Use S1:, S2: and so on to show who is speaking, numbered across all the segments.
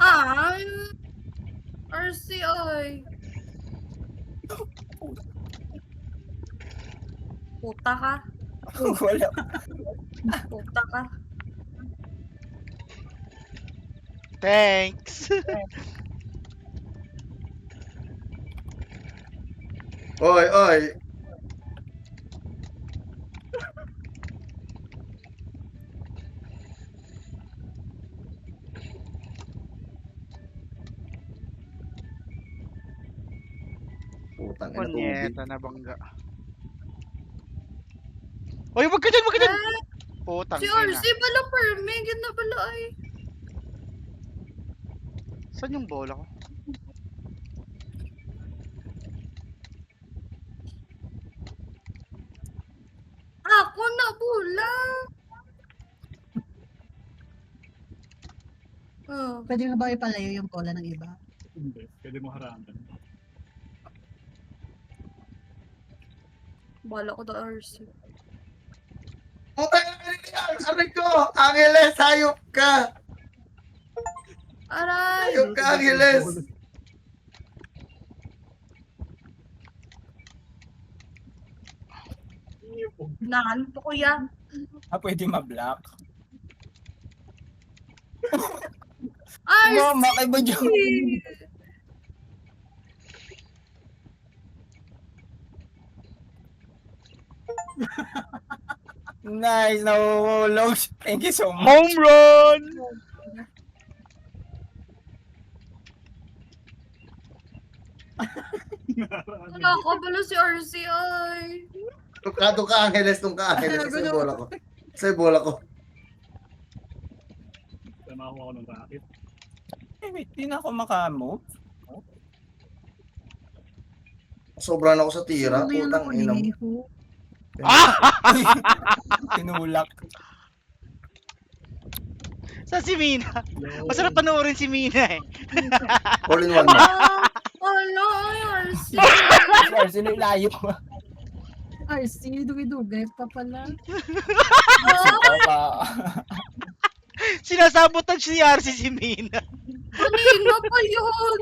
S1: Ay, RCI. Puta ka.
S2: Wala.
S1: Puta ka.
S3: Thanks.
S4: Oy, oy. Putang ina tubig.
S3: Punyeta na bangga. Oy, wag ka dyan, wag ka dyan!
S1: Eh,
S3: Putang
S1: si
S3: ina.
S1: RC pala perme. Ganda pala ay.
S3: Saan yung bola ko?
S1: Ako na bula. Oh.
S5: Pwede nga ba ipalayo yung bola ng iba?
S6: Hindi, pwede mo harangan.
S1: Bala ko na RC.
S4: Putang ina yan! Aray ko! Angeles, hayop ka!
S1: Aray!
S4: Hayop ka, Angeles!
S1: Nanto ko yan.
S2: Pwede ma-block.
S1: RC!
S2: Mama, kay ba dyan? Nice, nahuhulog. Thank you so much.
S3: Home run!
S1: Wala ko pala si RC ay.
S4: Tukado ka, Angeles, nung ka, Angeles. Sa yung bola ko. Sa yung bola ko.
S6: Namakuha ko ng racket.
S2: Wait, di na ako makamove.
S4: Sobrang ako sa tira.
S5: Ano yan
S4: Putang
S5: ako
S4: ina mo.
S5: hiniho?
S2: Tinulak.
S3: Sa si Mina. Masarap panoorin si Mina eh.
S4: All in one na.
S1: Wala ay RC.
S2: Sino yung layo?
S5: RC, dugay-dugay pa pala.
S3: Sinasabotage si RC si Mina.
S1: Kanina pa yun.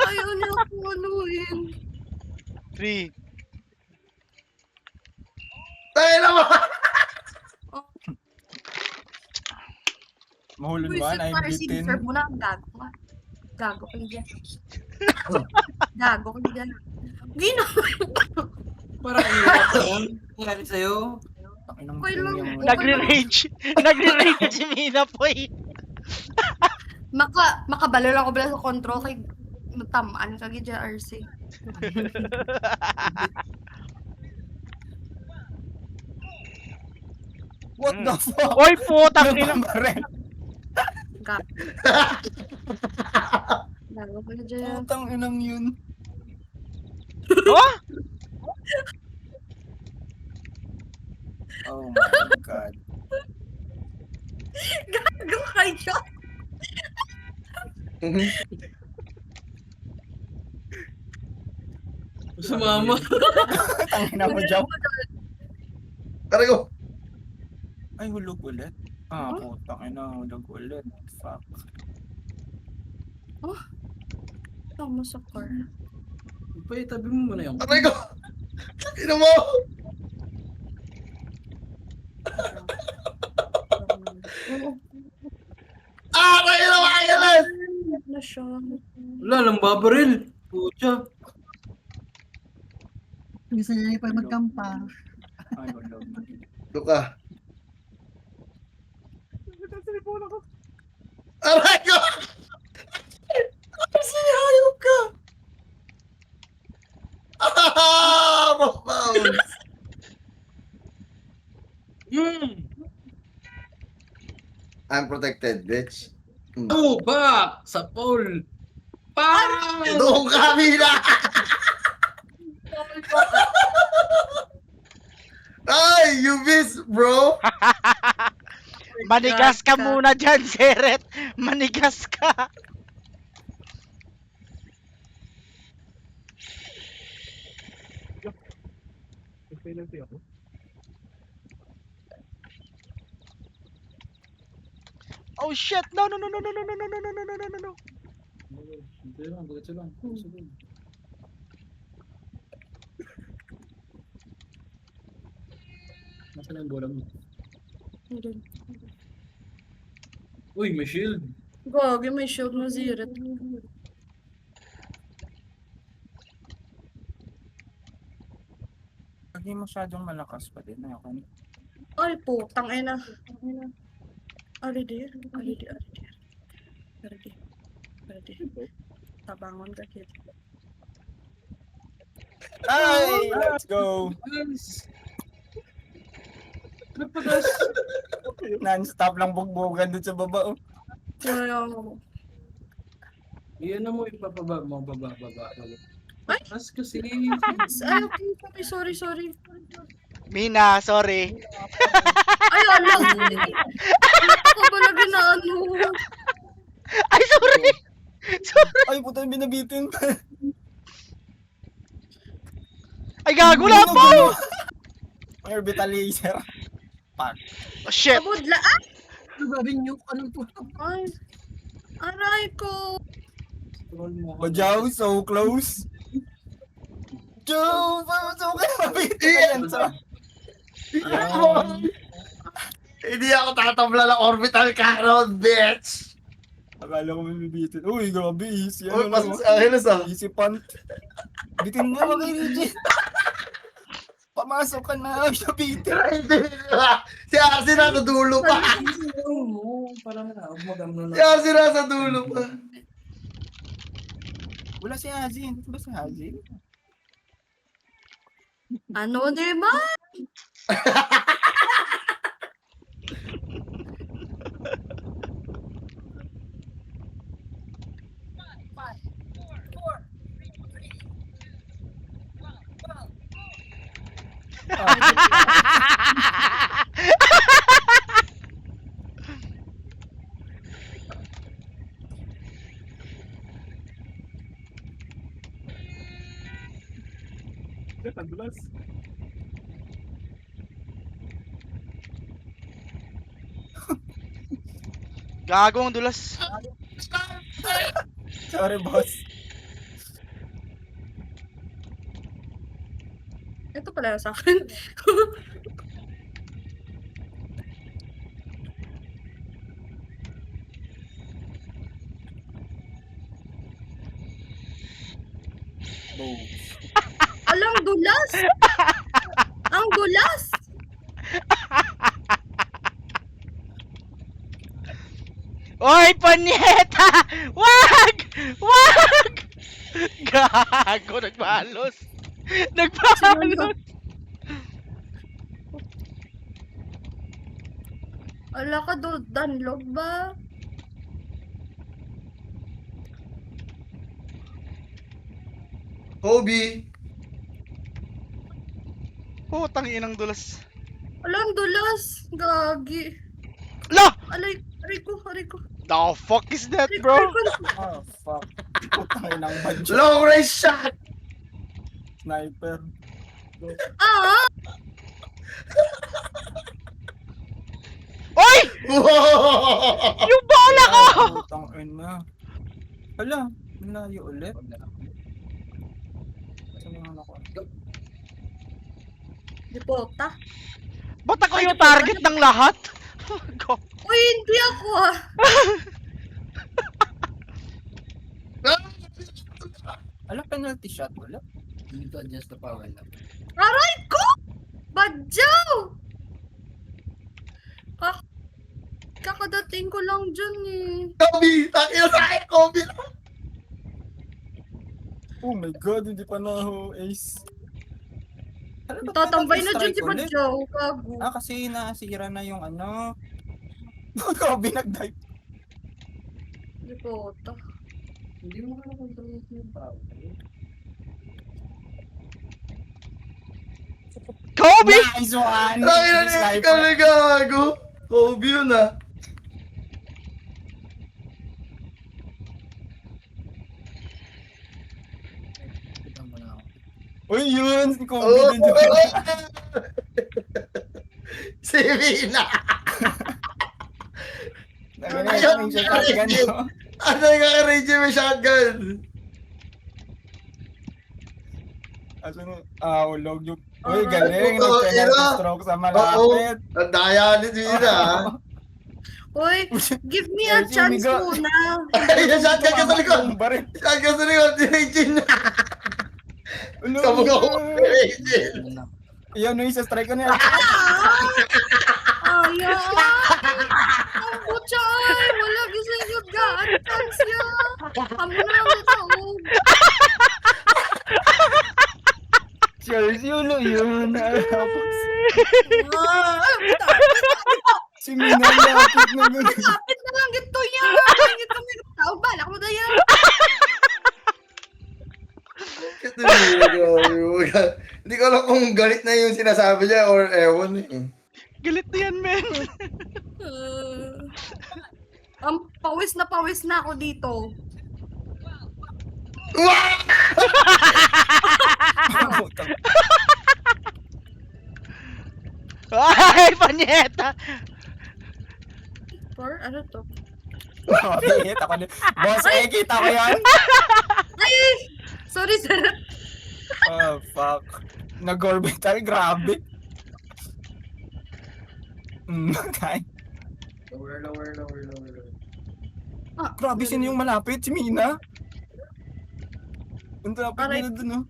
S1: Ayaw niya ako anuhin.
S3: 3.
S4: Tayo na mo!
S2: Mahulog
S1: Uy,
S2: ba?
S1: si
S2: I'm
S1: RC,
S2: bitin.
S1: deserve mo na. Gago ka. Gago ka dyan. Gago ka dyan. Ginawa.
S7: Parang hirap yan. Nangyari sa'yo.
S2: Takinang
S1: Okay lang.
S2: yung...
S3: Nagre-rage. Nagre-rage si Mina po eh.
S1: Makabalo lang ako pala sa control kay matamaan ka dyan RC.
S2: What the fuck?
S3: Oy, putang ina.
S1: Gago. Gago ka dyan.
S2: Putang inang yun.
S3: Oh?
S2: Oh my God.
S1: Gago kayo.
S7: Sumama.
S2: Tangina mo, Jow.
S4: Tara ko!
S2: Ay, hulog ulit. Putang ina, hulog ulit. Fuck.
S1: Tama sa car.
S7: Pa, itabi mo muna yung...
S4: Aray ko! Ina mo! Aray na mo, Angeles!
S1: Na siya.
S7: Wala, lang babaril. Pucha.
S5: Gusto niya pa magkampa.
S2: Ay, hulog.
S4: Luka. Aray ko! Sinayop ka! Bounce! I'm protected, bitch.
S7: Oh, back! Sa pole. Parang!
S4: Doon kami na! Ay, you miss, bro!
S3: Manigas ka muna dyan, Seret. Manigas ka.
S6: Penalty ako.
S3: Oh shit! No, no, no, no, no, no, no, no, no, no, no, no, no, no.
S7: Hindi lang, diretso lang. Diretso lang. Nasaan ang bola mo? Uy, may shield.
S1: Gagi, may shield na Ziret.
S2: Hindi masyadong malakas pa din. Ayoko na.
S1: Ay, putang ina. Alidi, alidi, alidi. Alidi, alidi. Tabangon ka, kid.
S2: Ay! Let's go!
S7: Nice!
S2: Non-stop lang bugbugan dun sa baba. Oh.
S1: Kaya mo.
S7: Iyan na mo, ipapaba mo, baba.
S1: Ay!
S7: Tapos kasi,
S1: Ay, okay, sorry, sorry.
S3: Mina, sorry.
S1: Ay, ala. Ako pala ginaano.
S3: Ay, sorry! Sorry!
S2: Ay, puta, binabitin.
S3: Ay, gago lang po!
S2: Orbital laser. Pak.
S3: Oh shit!
S1: Kabudla. Ah!
S5: Grabe nyo, anong po?
S1: Ay. Aray ko.
S7: scroll mo.
S2: Bajaw, so close. Joe, so
S4: Iyan!
S2: Yan.
S4: Hindi ako tatabla ng orbital cannon, bitch!
S2: Akala ko may bibitin. Uy, grabe, easy.
S4: Uy,
S2: Ano
S4: mas
S2: lang,
S4: Angeles ah.
S2: easy punt. Bitin mo mga kay Pamasok ka na, bitin.
S4: Si Arsi nasa dulo pa.
S7: Scroll mo, para na, magano
S4: Si Arsi nasa dulo pa.
S2: Wala si Hazin. Ba si Hazin?
S1: Ano, diba?
S6: Ang dulas.
S3: Gago ang dulas.
S2: Sorry, boss.
S1: Ito pala sa akin.
S2: Boom.
S1: Alang dulas. Ang dulas.
S3: Oy, panyeta! Wag! Wag! Gago, nagbalos. Nagbalos.
S1: Ala ka do, danlog ba?
S4: Kobe.
S3: Putang inang dulas.
S1: Alang dulas. Gagi.
S3: La!
S1: Aray ko.
S3: The fuck is that,
S1: Aray
S3: bro?
S1: ko.
S2: Oh, fuck. Putang inang budget.
S4: Long range shot.
S2: Sniper.
S1: Ah!
S3: Oy!
S4: Wow.
S3: Yung bola ko!
S2: Putang ina. Hala, malayo ulit. Saan yung ano ko?
S1: Di pota.
S3: Ba't ako yung target ng lahat? Go.
S1: Uy, hindi ako ah.
S2: Ala, penalty shot. Wala.
S7: Dito adjust the power lang.
S1: Aray ko! Badyaw! Kakadating ko lang dyan eh.
S4: Kobe. Takil sa akin, Kobe.
S2: Oh my god, hindi pa na ako ace. Hala, ba't
S1: Tatambay na dyan
S2: strike
S1: si
S2: ulit?
S1: Badyaw. Gago.
S2: Ah, kasi nasira na yung ano. Kobe nag-dive.
S1: Di pota.
S7: Hindi mo ka na-control yung power.
S3: Kobe!
S2: Nice one!
S4: Takil na niya
S2: Sniper.
S4: kami gago. Kobe yun ah.
S7: Kitang mo na ako.
S2: Uy, yun! Si Kobe
S4: Oh,
S2: din yun.
S4: si Mina.
S2: Yan na, yung shotgun mo.
S4: Ano yung kaka-Reggie may shotgun?
S2: Asan mo? Ulog yung... Uy,
S1: Ah,
S2: galing.
S4: oo,
S2: Nag-stroke sa malapit.
S4: Ang daya ni Gina.
S1: Uy, give me
S2: Ay,
S1: a
S2: si
S1: chance
S2: Miga.
S1: muna.
S4: Ay, yung shotgun ka sa likod.
S2: Yung baril.
S4: Shotgun sa likod, si Regine.
S2: Ulog
S4: Sabog ako
S2: yun.
S4: kay Regine.
S2: Yan, no, isa strike ko niya.
S1: Ayaw. Ang butchay. Wala gising yung gaan. Chance ya. Amo na lang ito.
S2: Cheers, yun, yun. Si Mina, lapit na gano'n.
S1: Lapit na lang ito yan. Ito may tao. Balak mo na yan.
S4: Hindi ko alam kung galit na yung sinasabi niya or ewan eh.
S3: Galit na yan, men.
S1: Ang pawis na ako dito.
S3: Ay, panyeta.
S1: Or ano to?
S2: Kita ko din. Boss, kita ko yan.
S1: Ay! Sorry, sir.
S2: Oh, fuck. Nag-orbital, grabe. Okay.
S7: Lower.
S2: Grabe, sino yung malapit? Si Mina? Ang lapit
S1: Aray.
S2: nila dun, oh.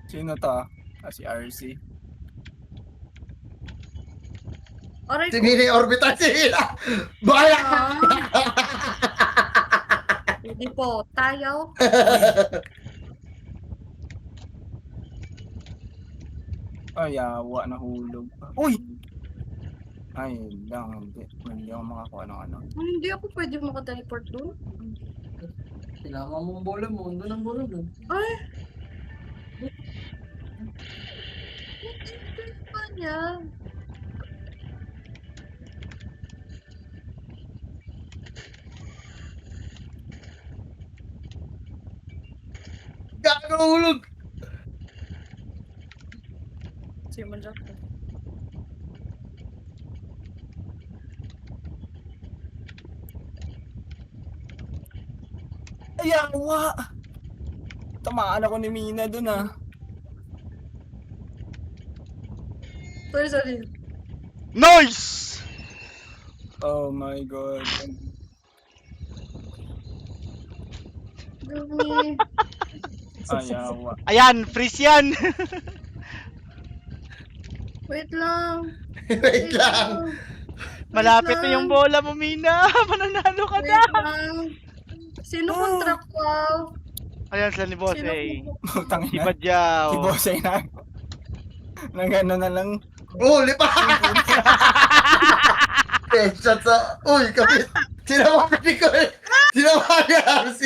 S2: Sino to? Si RC.
S1: Aray
S4: Si
S1: ko.
S4: Mini orbital si Mina. Baya!
S1: Ah. Hindi po. Tayo.
S2: Ay, awa, nahulog. Uy! Ay, lang, hindi ako makakuha ng ano.
S1: Hindi ako pwede makateleport doon.
S7: Kailangan mo ang bola mo. Doon ang bola doon.
S1: Ay! Hindi pa niya.
S4: Gago hulog!
S1: Sige man dyan.
S2: Ay, awa! Tamaan ako ni Mina dun, ah.
S1: Sorry.
S3: Nice!
S2: Oh my God.
S1: Dumi.
S2: Ay, awa.
S3: Ayan, freeze yan.
S1: Wait lang.
S4: Wait lang.
S3: Malapit na yung bola mo, Mina. Mananalo ka
S1: Wait
S3: na.
S1: lang. Sino contract ko?
S3: Ayan sila ni Boss
S1: Sino
S3: eh.
S2: Putang
S3: Si
S2: ina.
S3: Badyaw.
S2: Si Boss ay na. Nang gano'n na lang.
S4: Huli pa! Headshot sa... Uy, kapit! Sinamari ko eh! Sinamari RC!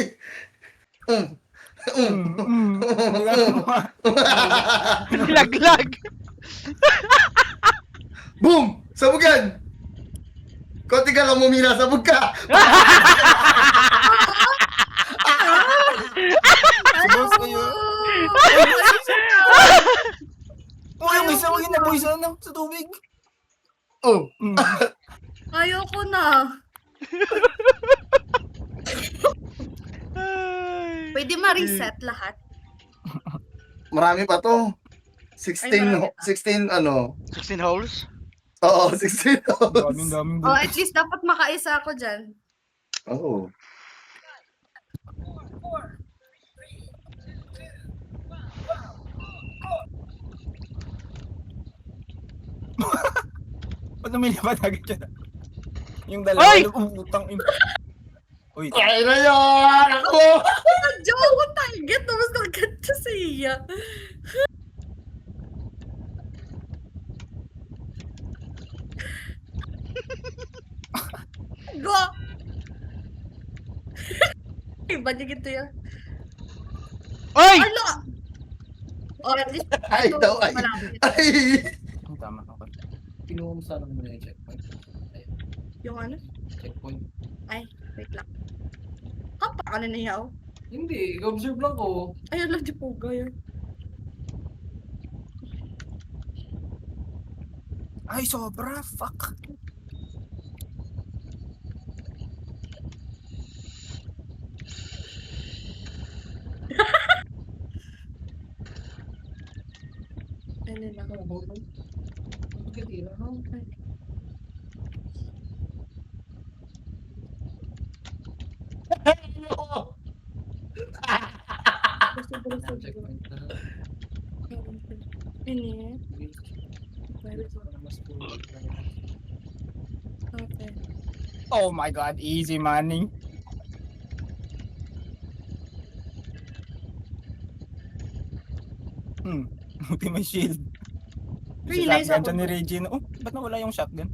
S3: Laglag.
S4: Boom! Sabugan! Konti ka lang mumina, sabog ka!
S2: Si Boss kayo. Uy, yung isa, huwag na boys sa tubig.
S4: Oh!
S1: Ayoko na.
S3: Ay.
S1: Pwede ma-reset lahat.
S4: Marami pa to. 16,
S1: marami pa.
S4: 16 ano?
S3: 16 holes?
S4: Oo, 16
S2: Daming
S1: Oh, at least dapat makaisa ako dyan.
S4: Oo.
S2: Ba't lumilipad agad yan? Yung dalawa,
S3: Ay!
S2: utang ina. Uy,
S4: Ay na yun! Ako!
S1: Joke ko target. Tapos nagkat siya sa iya. Go! Iba niya gito yan.
S3: Ay!
S1: Ano? Oh, at least
S4: Ay,
S1: ito,
S4: daw, ay.
S1: malapit.
S4: Ay!
S2: ang tama ako.
S7: Kinuha mo sana muna yung checkpoint.
S1: Yung ano?
S7: Checkpoint.
S1: Ay, wait lang. Kampa ka na niyaw.
S7: Hindi, i-observe lang ko.
S1: Ayun lang, di po gaya.
S2: Ay, sobra. Fuck.
S5: Checkpoint na.
S1: Ini. Okay.
S2: Oh my god, easy money. Buti may shield. Si
S1: Realize
S2: shotgun
S1: ako.
S2: siya ni Regine. Oh, ba't nawala yung shotgun?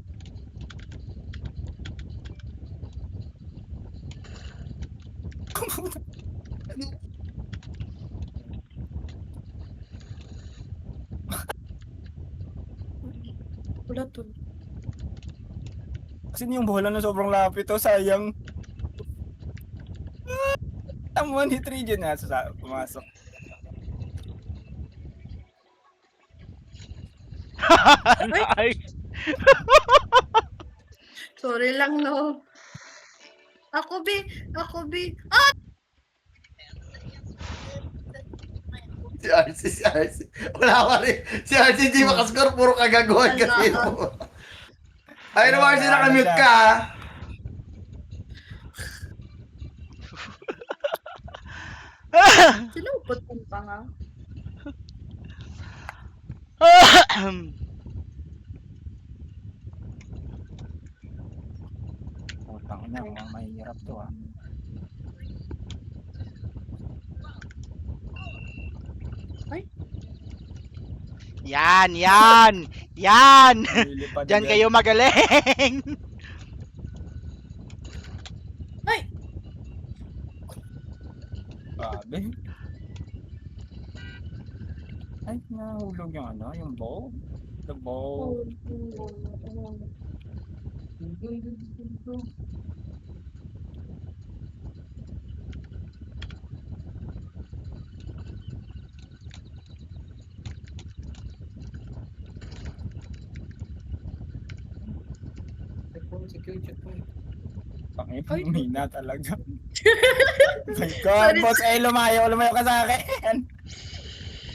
S1: Wala to.
S2: Kasi yung bola na sobrang lapit oh, sayang. Tamuan hit Regine na pumasok.
S3: Ay,
S1: Sorry lang, no. Ako, B.
S4: Si RC. Wala ka rin. Si RC hindi makascore, puro kagagawan kasi mo. Ay, no, RC, nakamute ka.
S1: Sino upot pa nga?
S2: Putang ina, mukhang mahirap to ah.
S3: yan, yan, yan.
S2: Lilipad
S3: Diyan
S2: agad.
S3: kayo magaling.
S2: Grabe. Ay, nahulog yung ano, yung bow. The bow.
S5: Checkpoint.
S2: Panginoon, mina talaga. My God,
S1: Sorry.
S2: boss, lumayo ka sa akin.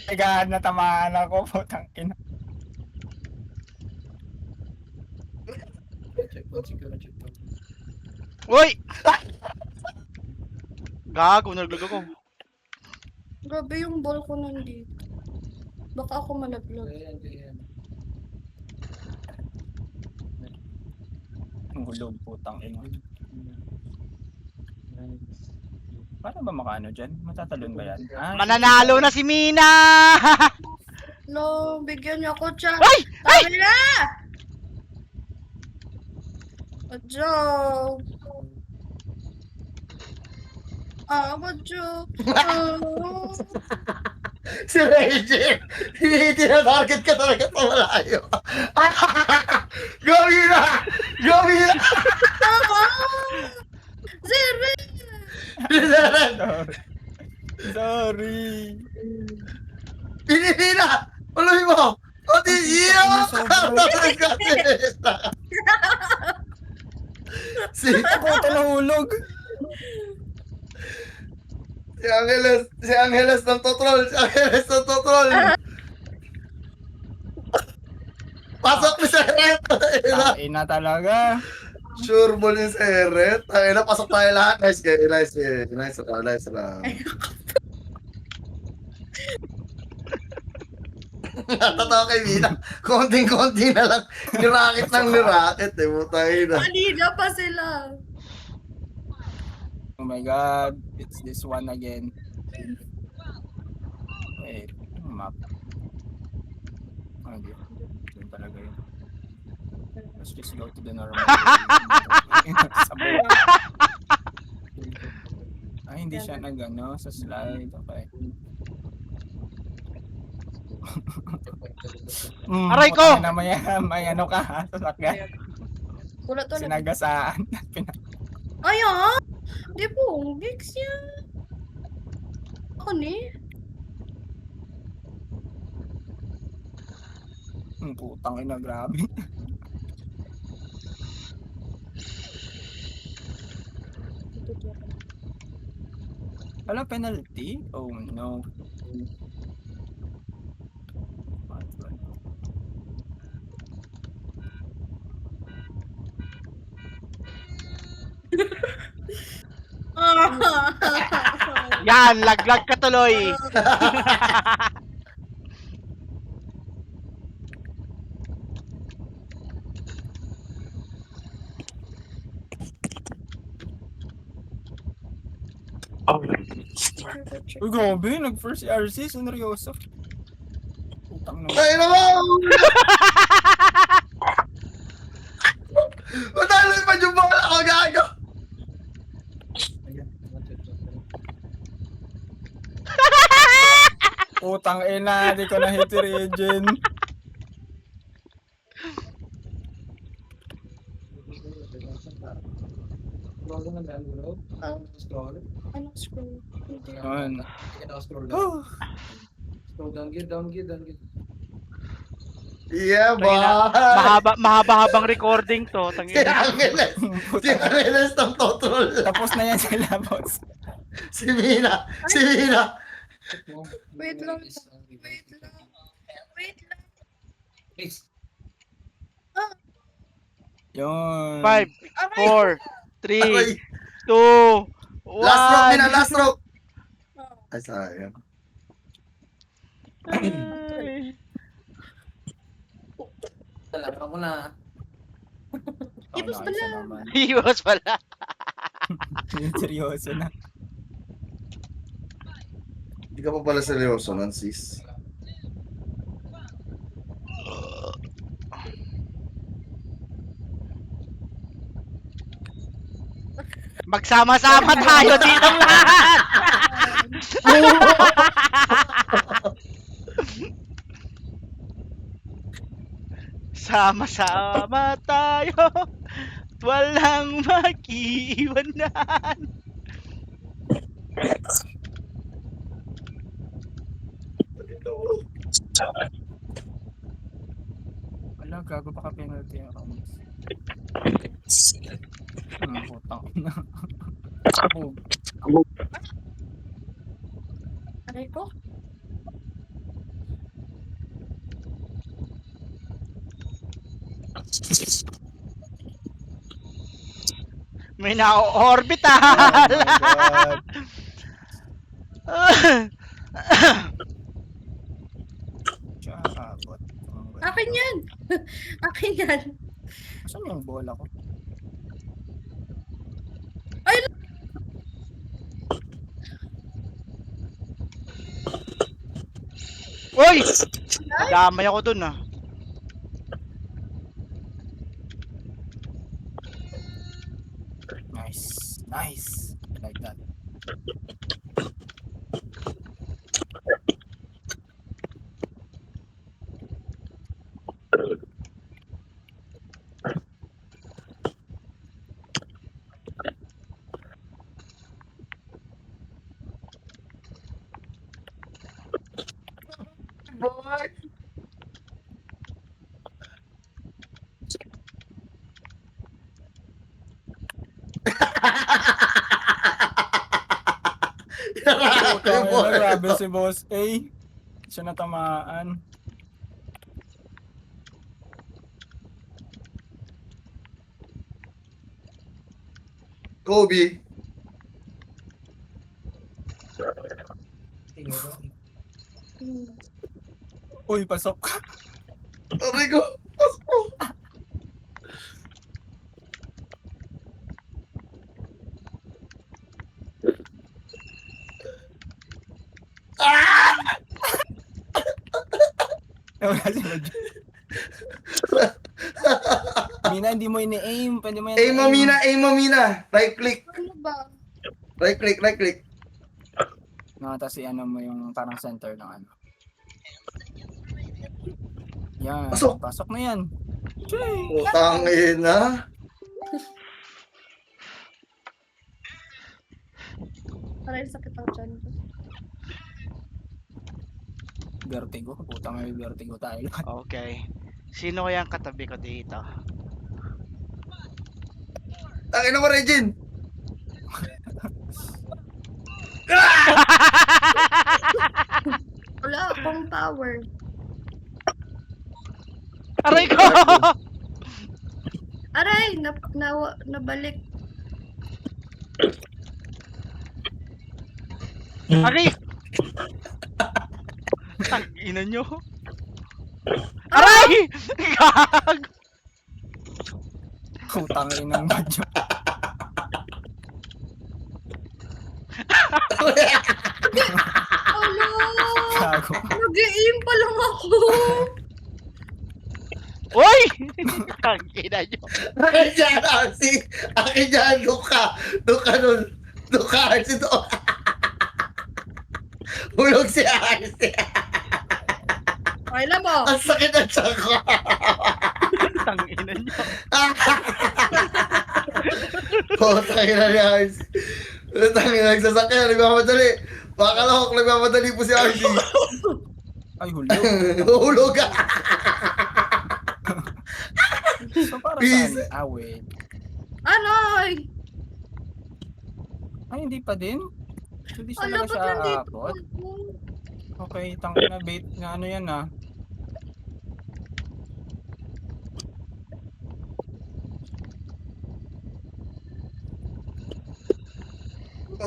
S2: My God, natamaan ako, putang ina.
S5: Checkpoint.
S3: Uy! Gago, nalaglag ako.
S1: Grabe yung ball ko nandito. Baka ako malaglag.
S5: Ayan.
S2: Ang hulog, putang ina. Paano ba makaano dyan? Matatalon ba yan? Ah,
S3: Mananalo na si Mina!
S1: No, bigyan niyo ako siya.
S3: Ay! Ay!
S1: Sabi na! Adjo! Adjo!
S4: Si Regine, hindi na-target ka talaga sa malayo. Gawin na!
S1: Zero!
S2: sorry.
S4: Hindi na! Uloy mo! Kunti iyo! Si
S2: Puta, nahulog.
S4: Si Angeles ng totrol! Pasok mo sa Eret!
S2: Ina talaga.
S4: Sure ball yung sa Eret. Ayun na, pasok tayo lahat. Nice lang. Totoo kay Mina. Konting-konti na lang. Nirakit eh. Butay na.
S1: Kanina pa sila.
S2: Oh my God, it's this one again. Wait, ano map? Hindi. Yun talaga yun. Let's just go to the normal way. Sabay. Ay, hindi siya nag-ano sa slide. Okay.
S3: Aray ko!
S2: puta na may ano ka, sasakyan.
S1: Wala to na.
S2: Sinagasaan.
S1: Ay, ah! Di po, gigs yan. Ako ni?
S2: Putang ina, grabe. Wala penalty? Oh no.
S3: Yan, laglag ka tuloy.
S2: Uy, grabe. Nag-first RC. Seryoso. Putang na.
S4: Ay, naman! Matalo pa yung bola ko, gago!
S5: Ayan, one-shot shot.
S2: Putang ina. Di ko na hit si Regin.
S5: Scroll na lang, bro. Scroll.
S1: Anong scroll? Hindi.
S2: Yun.
S5: Scroll down.
S2: Oh.
S5: Scroll down, down.
S4: Yeah, boy!
S3: Mahaba-habang recording to.
S4: Si
S3: Tangina.
S4: Angeles! Si
S2: Putang.
S4: Angeles ng totrol.
S2: Tapos na yan sila, boss.
S4: Si Mina! Si Mina!
S1: Wait lang. Wait lang. Wait lang.
S5: Please.
S2: Yun.
S3: 5,
S1: Aray!
S3: 4, 3,
S4: Aray!
S3: 2, 1.
S4: Last stroke, Mina! Last stroke! Ay, sayang.
S5: Talaga ko na.
S1: Ipos
S2: Oh,
S1: pala.
S2: nice naman.
S3: Iwas pala.
S2: Yun, seryoso na.
S4: Hindi ka pa pala seryoso nun, sis.
S3: Magsama-sama tayo dito lahat. Sama-sama tayo. Walang mag-iwanan.
S2: Wala, gago pa ka penalty ako. Putang na. Oh,
S1: Aray ko?
S3: May na-orbital.
S2: oh my God. Tsakabot.
S1: Akin yan! Akin yan!
S2: Saan yung bola ko?
S3: Uy! Damay ako dun ah.
S2: Nice. Nice. Like that.
S4: Boy!
S2: Putang ina, grabe si Boss A. Siya natamaan.
S4: Kobe!
S5: Tingnan ko.
S2: Uy, pasok.
S4: Aray ko!
S2: Wala si Roger. Mina, hindi mo ini-aim. Pwede mo yan
S4: Aim mo, Mina! Aim mo, Mina! Right click!
S1: Ano ba?
S4: Right click! Right click!
S2: Nakata si ano mo yung parang center ng ano. Yan.
S4: Pasok.
S2: Pasok na yan.
S4: Putang ina!
S1: Aray, sakit ang tiyan ko.
S2: Vertigo. Putang may vertigo tayo lahat.
S3: Okay. Sino kaya ang katabi ko dito?
S4: Tangin mo, Regin!
S1: Wala akong power.
S3: Aray ko!
S1: Aray! Nabalik.
S3: Aray! Tangina nyo. Aray! Gag!
S2: Putang inang badyo.
S1: Alo!
S2: Gago.
S1: Nag-i-aim pa lang ako.
S3: Uy! Tangina nyo.
S4: Akin dyan, RC. Akin dyan, doon ka. Doon ka nun. Doon ka, RC, doon. Hulog si RC.
S1: Kailan mo?
S4: Ang sakit ang tiyan ko.
S3: Tangina nyo.
S4: Tangina ni RC. Tangina, nagsasakyan, nagmamadali. Bakalahok, nagmamadali po si RC.
S2: Ay, hulog.
S4: Hulog ka.
S2: So, para
S4: Please.
S2: saan? Ah, wait.
S1: Anoy!
S2: Ay, hindi pa din? Hindi siya
S1: Ala,
S2: na
S1: ba't
S2: siya
S1: nandito
S2: aabot?
S1: ako?
S2: Okay, tangina bait na ano yan ah.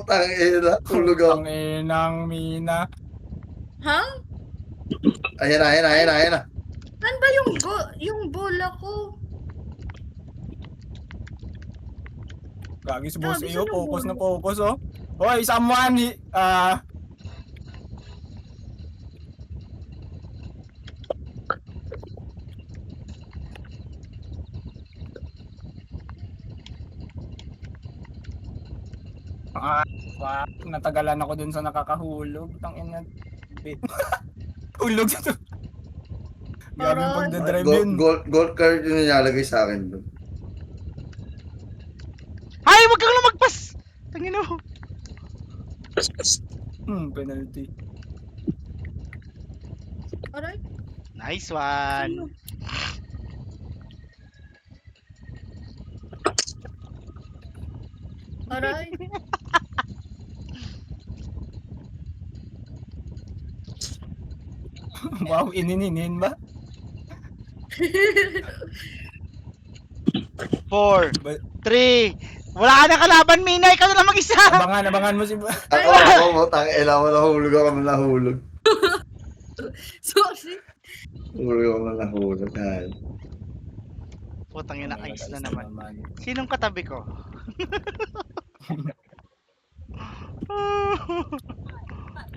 S4: Tangina, hulog ako.
S2: Putang inang mina.
S1: Ha?
S4: Ayan na, ayan na, ayan na, ayan na.
S1: Saan ba yung bola ko?
S2: Gagi si boss
S1: Gagi,
S2: iyo,
S1: saan ang
S2: focus na
S1: bola?
S2: focus oh. Hoy, someone natagalan ako dun sa nakakahulog. Tangina. Wait. Hulog sa to. Grabe yung
S1: Aray.
S2: pagdadrive yun.
S4: Gold card yung nilalagay sa akin doon.
S3: Ay, wag kang lumagpas! Tangina mo.
S2: Penalty.
S1: Aray?
S3: Nice one.
S1: Aray?
S2: Wow, inininin ba?
S3: 4,
S2: Ba-
S3: 3, wala ka na kalaban, Mina. Ikaw na lang mag-isa.
S2: Abangan mo si...
S4: Ako, tangina mo, nahulog ako na nahulog.
S1: Sorry.
S4: Hulog ako na nahulog. Yan.
S3: Putang ina, ice na naman. Sinong katabi ko?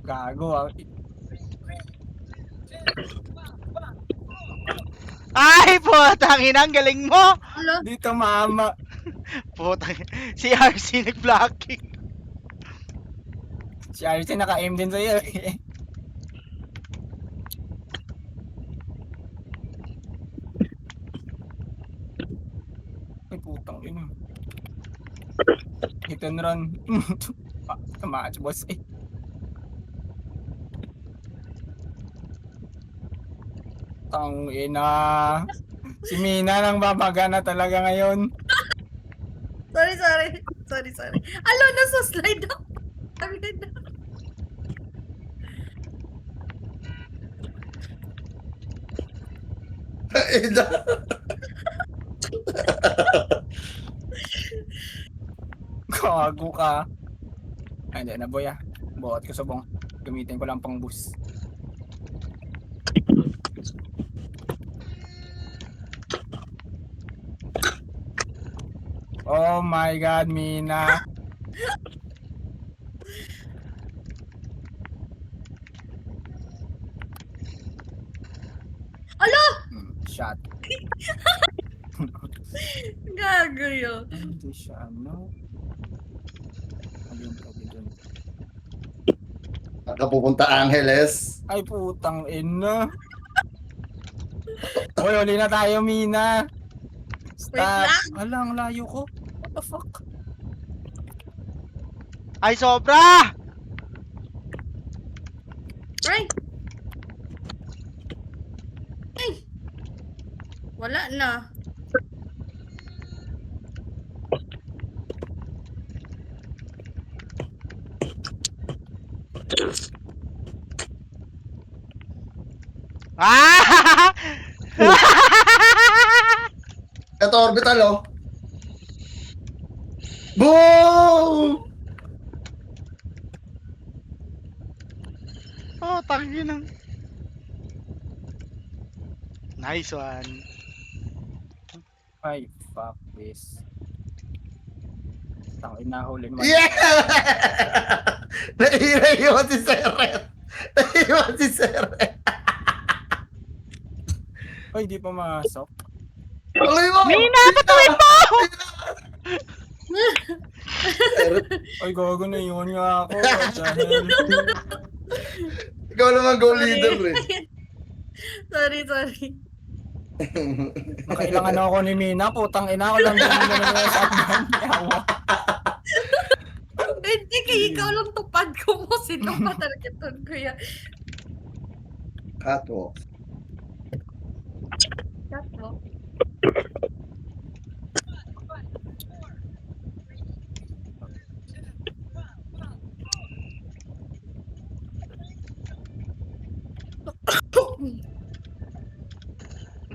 S2: Gago ah.
S3: Ay, putang ina, ang galing mo.
S1: Ala?
S2: Dito mama.
S3: Putang si RC nag-blocking.
S2: Si RC naka-aim din sa'yo eh. Ay putang ina. Hit and run. Match boss eh. Tang ina. Si Mina nang babagana talaga ngayon.
S1: Sorry. Alo, nasa slide ako. Sabi na.
S4: Ina.
S2: Gago ka. Ay, hindi na boy ah. Buhat ko sa bong. Gamitin ko lang pang boost. Oh my god, Mina.
S1: Alo!
S2: Shot.
S1: Gago yun.
S2: Hindi siya ano. Ayun, dun.
S4: Nakapupunta Angeles.
S2: Ay putang ina. Hoy, uli na tayo, Mina.
S1: Wait lang.
S2: Hala, ang layo ko. What the fuck?
S3: Ay, sobra!
S1: Right? Ay! Wala na.
S3: Ah!
S4: Ito orbital oh. Boom!
S3: Putang ina. Nice one.
S2: Ay, fuck this. Tangin na, huli mo.
S4: Yeah! Naiiwan si Seret. Naiiwan si Seret.
S2: Ay, di pa masok.
S4: Tuloy mo!
S3: Mina, patuloy mo!
S4: Seret,
S2: Ay, gago na yun nga ako. Dahil,
S4: ikaw naman goal leader eh.
S1: Sorry.
S2: nakailangan ako ni Mina. Putang ina ko lang din na shotgun. Yawa.
S1: Hindi, kaya ikaw lang tupad ko mo. Sino pa talaga ito, kuya?
S4: Catwalk.
S1: Catwalk.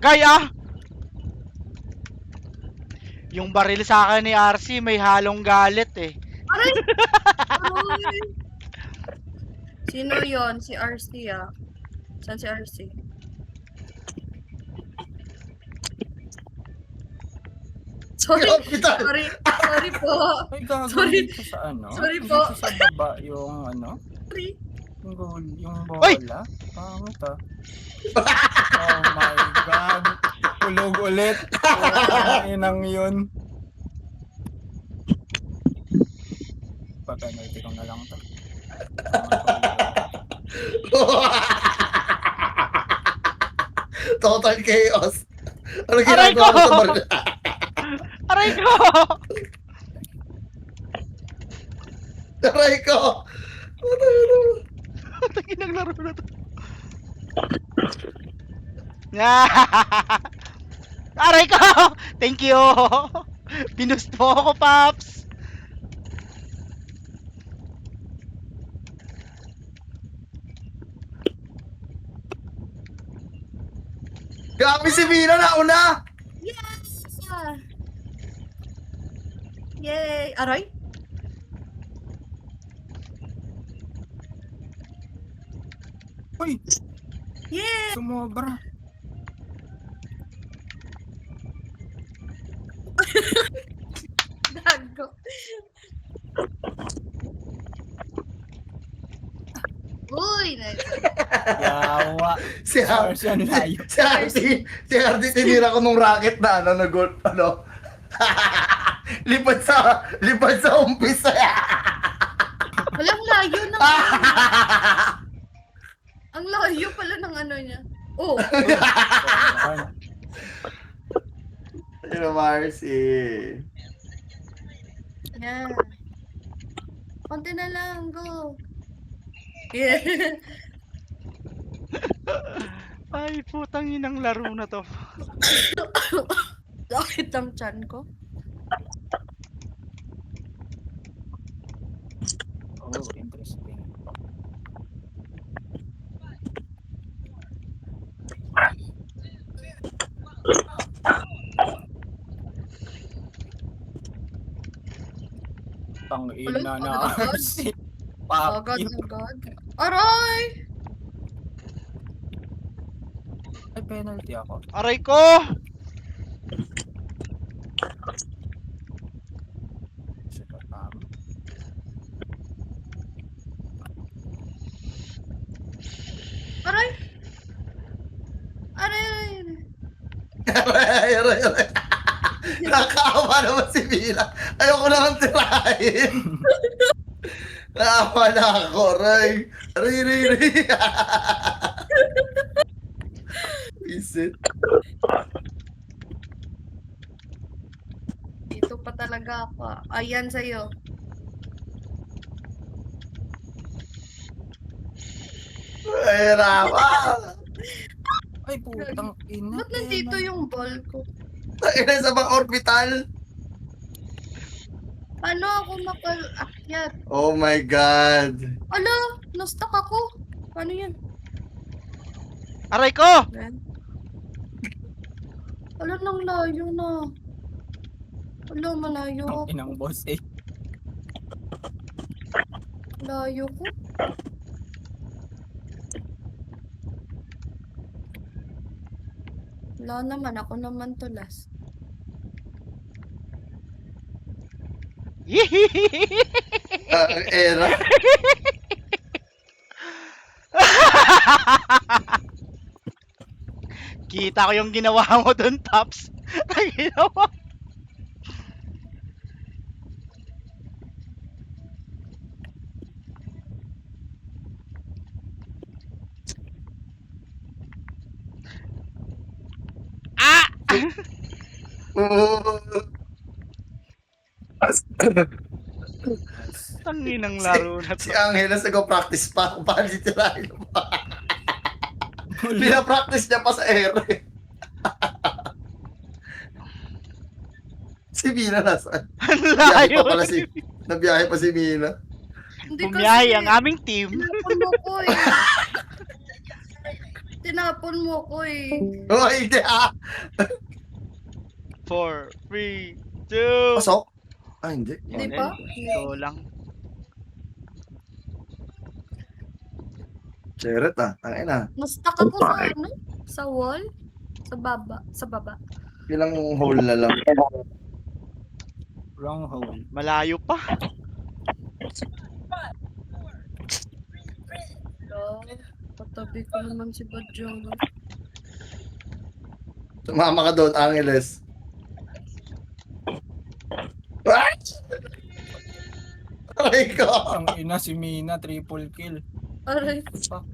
S3: Gaya! Yung baril sa akin ni RC may halong galit eh.
S1: Aray! Sino yon? Si RC ah. Saan si RC? Sorry.
S4: Hospital!
S1: Sorry po.
S2: Ay, gago.
S1: Sorry.
S2: Dito sa ano?
S1: Sorry po.
S2: Dito sa baba yung ano?
S1: Sorry.
S2: Yung goal, yung
S3: Uy!
S2: bola. Pangit ah. Oh my God. Ulog ulit. Inang yun. Pag-penalty ko na lang to.
S4: Total chaos. Ano
S3: Aray
S4: ginagawa
S3: ko!
S4: mo sa baril?
S3: Aray ko!
S4: Aray ko!
S3: Tangin ang laro na to. Aray ko! Thank you! Binust mo ako, Paps!
S4: Grabe si Mina na una!
S1: Yes! Yay! Aray?
S2: Uy!
S1: Yeah!
S2: Sumobra.
S1: Gago. Uy! Nice.
S2: Yawa.
S4: Si
S2: Source yan layo.
S4: Si RD tinira ko nung racket na ano, na golf, ano. lipad sa umpisa.
S1: Walang layo ng Ang layo pala ng ano niya. Oh!
S4: Ano, Marcy?
S1: Yan. Konti na lang, go. Yeah.
S3: Ay, putang inang laro na to.
S1: Sakit ang tiyan ko.
S2: Oh, interesting. Tangina na RC.
S1: Oh
S2: Fuck
S1: God,
S2: you.
S1: oh God. Aray!
S2: Ay, penalty ako.
S3: Aray ko!
S2: Sige, tama.
S1: Aray! Aray!
S4: Aray. Nakakaawa naman si Mina. Ayoko naman tirahin. Nakaawa na ako, Ray. Ray. Visit.
S1: Dito pa talaga ako. Ayan sa'yo.
S4: Ay, rawa.
S2: Ay, putang ina.
S1: Ba't nandito yung ball ko?
S4: Ay, sa mga orbital.
S1: Paano ako makaakyat?
S4: Oh my God.
S1: Ala, na-stuck ako. Paano yan?
S3: Aray ko!
S1: Yan. Ala, nang layo na. Ala, malayo
S2: Ang
S1: ako.
S2: inang boss eh.
S1: Layo ko. Wala naman, ako naman to last.
S4: Ang era.
S3: Kita ko yung ginawa mo dun, Tops. Ang ginawa. Ah! Tanginang laro na
S4: Si
S3: to.
S4: Angeles nag-practice pa kung paano titirahin mo. Pina-practice niya pa sa ere. Si Mina nasaan?
S3: Ang
S4: Biyahe
S3: layo.
S4: pa pala si... Nabiyahe pa si Mina.
S1: Hindi
S3: Bumiyahe ang aming team.
S1: tinapon mo ko eh. Tinapon mo ko eh.
S4: Oh, hindi ah!
S3: 4, 3, 2.
S4: Pasok? Ah, hindi.
S1: Hindi pa?
S3: Ito lang.
S4: Cheret ah. Tangin ah.
S1: Na-stuck ako sa ano? Sa wall? Sa baba? Sa baba?
S4: Ilang hole na lang.
S2: Wrong hole.
S3: Malayo pa.
S1: Hello? Patabi ko naman si Badyong.
S4: Sumama ka doon, Angeles. What? Aray ko!
S2: Ang ina si Mina, triple kill.
S1: Aray.
S2: Fuck.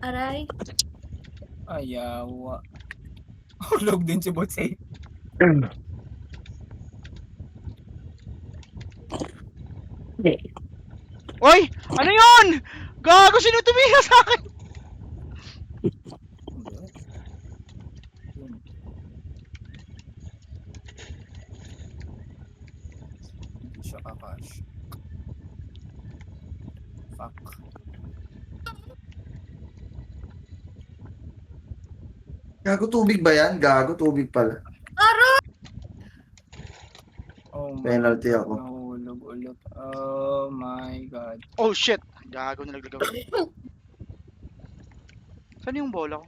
S1: Aray.
S2: Ayawa. Hulog din si Botsay.
S3: Oy! Ano yun? Gago, sino tumira sa akin?
S2: Hindi siya kakash. Fuck.
S4: Gago tubig ba yan? Gago tubig pala.
S2: Oh my
S4: Penalty ako.
S2: Nahulog ulit. Oh my god.
S3: Oh shit! Gago, nalaglag ako. Saan yung bola ko?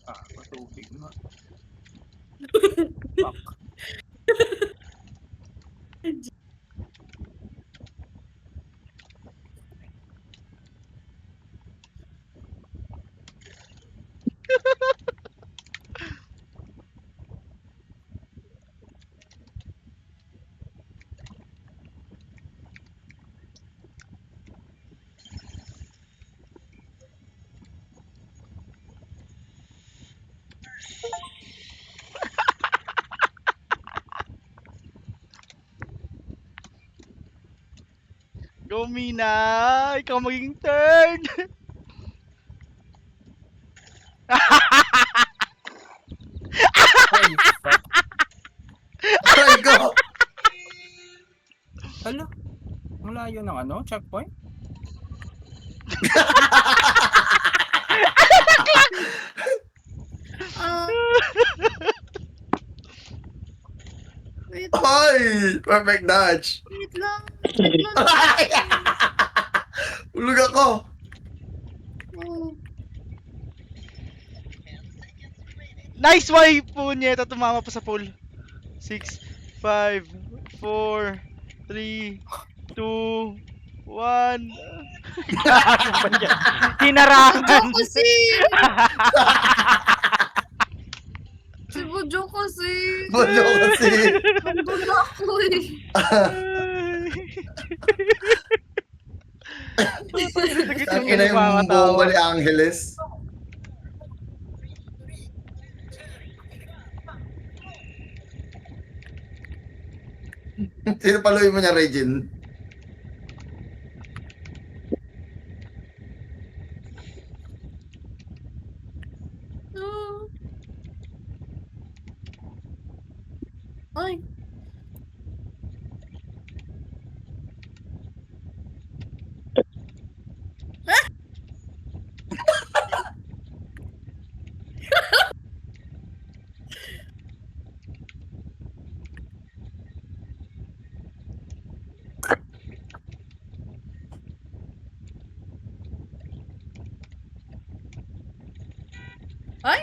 S2: Ah, patubig nga. Fuck.
S3: Go, Mina! Ikaw magiging third!
S2: Ay, fuck.
S4: Aray ko!
S2: Hala. Ang layo ng ano? Checkpoint?
S1: Ah. Wait,
S4: Ay! Perfect dodge!
S1: wait lang.
S4: Aray! Ulog ako!
S1: Oh.
S3: Nice wipe po niya. Tumama pa sa pool. 6, 5, 4, 3, 2, 1. Hinarangan.
S1: Budyo kasi! Si Budyo kasi!
S4: Bojo kasi!
S1: Nandun ako eh.
S4: Ang ina yung bomba ni Angeles. Sino paluin mo niya, Regine?
S1: Ah. Ay. Ay!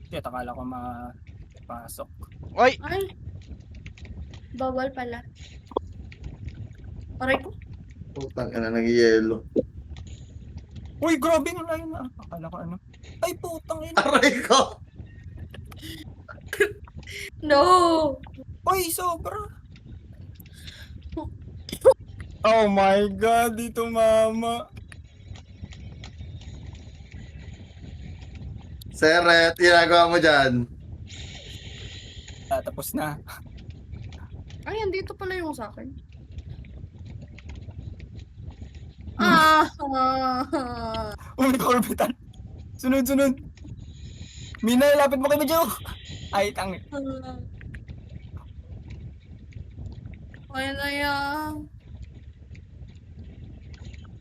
S2: Shit, akala ko mapasok.
S3: Oy!
S1: Ay! Bawal pala. Aray ko.
S4: Putang ina, nag-yelo.
S2: Uy, grabe nga lang na. Akala ko ano. Ay, putang ina.
S4: Aray ko!
S1: No!
S2: Uy, sobra. Oh my God, dito mama.
S4: Seret, ginagawa mo dyan.
S2: Tapos na.
S1: Ay, andito pala yung sa akin. Ah!
S2: Uy, orbital. Sunod. Mina, lapit mo kay Medyo. Ay, tang.
S1: Kaya na yan.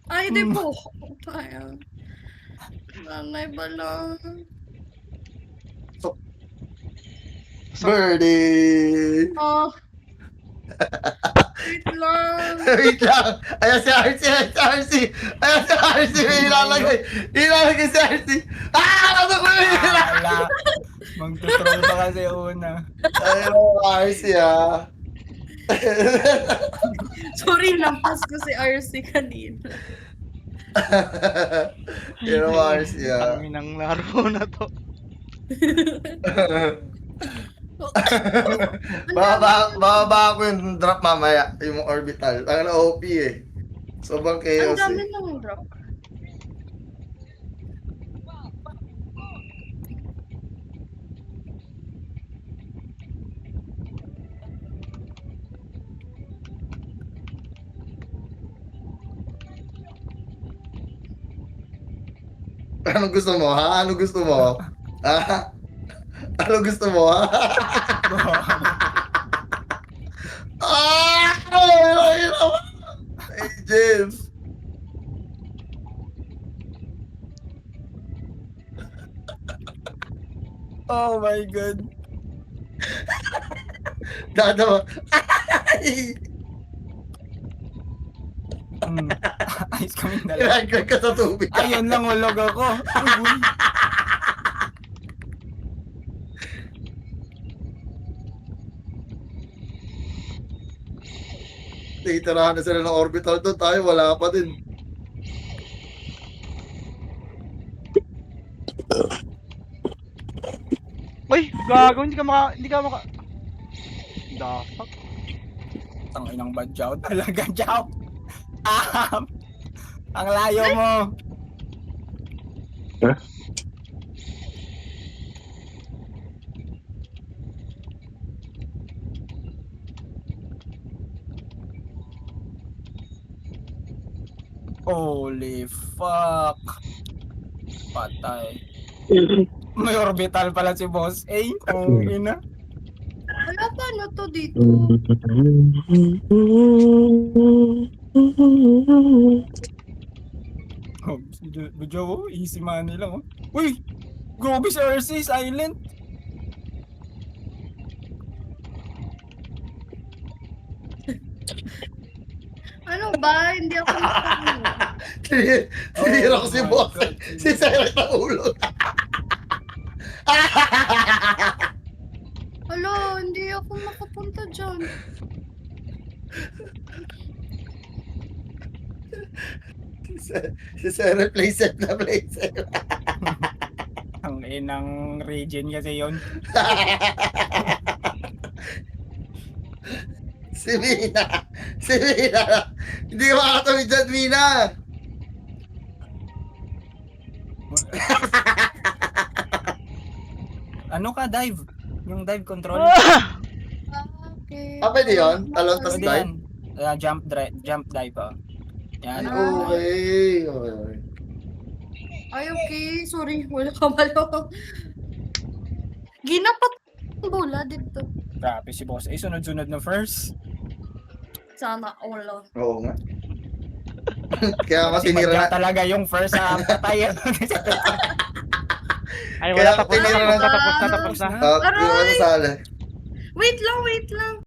S1: Ay, di po. Kaya. Nanay ba lang?
S4: Birdie!
S1: Ah. Wait lang.
S4: Wait lang! Ayan si RC! Ayan si RC! May ilalagay si RC! Ah! Ano ko yun?
S2: Ala. Magtutroll pa kasi una.
S4: Ayun, RC ah.
S1: Sorry, lampas ko si RC kanina.
S4: Ayun, RC ah.
S3: Ang inang laro na to.
S4: Bababa ko yung drop mamaya, yung orbital. Ang OP eh. Sobrang
S1: Ang
S4: chaos
S1: dami
S4: eh.
S1: ng drop.
S4: Anong gusto mo ha? Anong gusto mo? Ha? Anong gusto mo ha? Ah! Hey, James.
S2: Oh my God.
S4: Dadawa.
S2: Ayos kami dalawa.
S4: Kinaglag ka sa tubig.
S2: Ayun lang, hulog ako. Uy.
S4: Titirahan na sila ng orbital doon. Tayo wala pa din.
S3: Uy! Gago! Hindi ka maka... The fuck?
S2: Ang inang badyaw talaga, Jaw. Ang layo mo. Holy fuck. Patay. May orbital pala si Boss A. Ang ina.
S1: Wala pa na to dito.
S2: Oh, si Badyaw, easy money lang. Oh. Uy! Grabe si RC, silent.
S1: Ano ba? Hindi ako makakuha.
S4: Tinira ko si
S2: my
S4: boss.
S2: God.
S4: Si Sarah na ulo.
S1: Alo, hindi ako makapunta dyan.
S4: Si Sarah playset na playset.
S2: Ang inang region kasi yon.
S4: Si Mina. Si Mina. Hindi ka makakatawid dyan, Mina.
S2: Ano ka, dive? Yung dive control?
S3: Ah!
S1: Okay.
S4: Ah, pwede yun? Talon tas
S2: Pwede
S4: dive?
S2: yan. Jump dive, oh. Yan.
S4: Okay. Okay.
S1: Ay, okay. Sorry. Wala ka malo. Ginapat ang bola dito.
S2: Grabe si Boss A. Sunod-sunod na first.
S1: Sana all.
S4: Oo nga. Kaya nga
S2: Si
S4: tinira
S2: Badyaw
S4: na.
S2: talaga yung first sa patay.
S3: Ay,
S4: Kaya
S3: wala. Tapos na.
S4: tinira
S3: Tapos na.
S1: na-
S3: Tapos na. Tapos na.
S4: Yung ano sala.
S1: Wait lang, wait lang.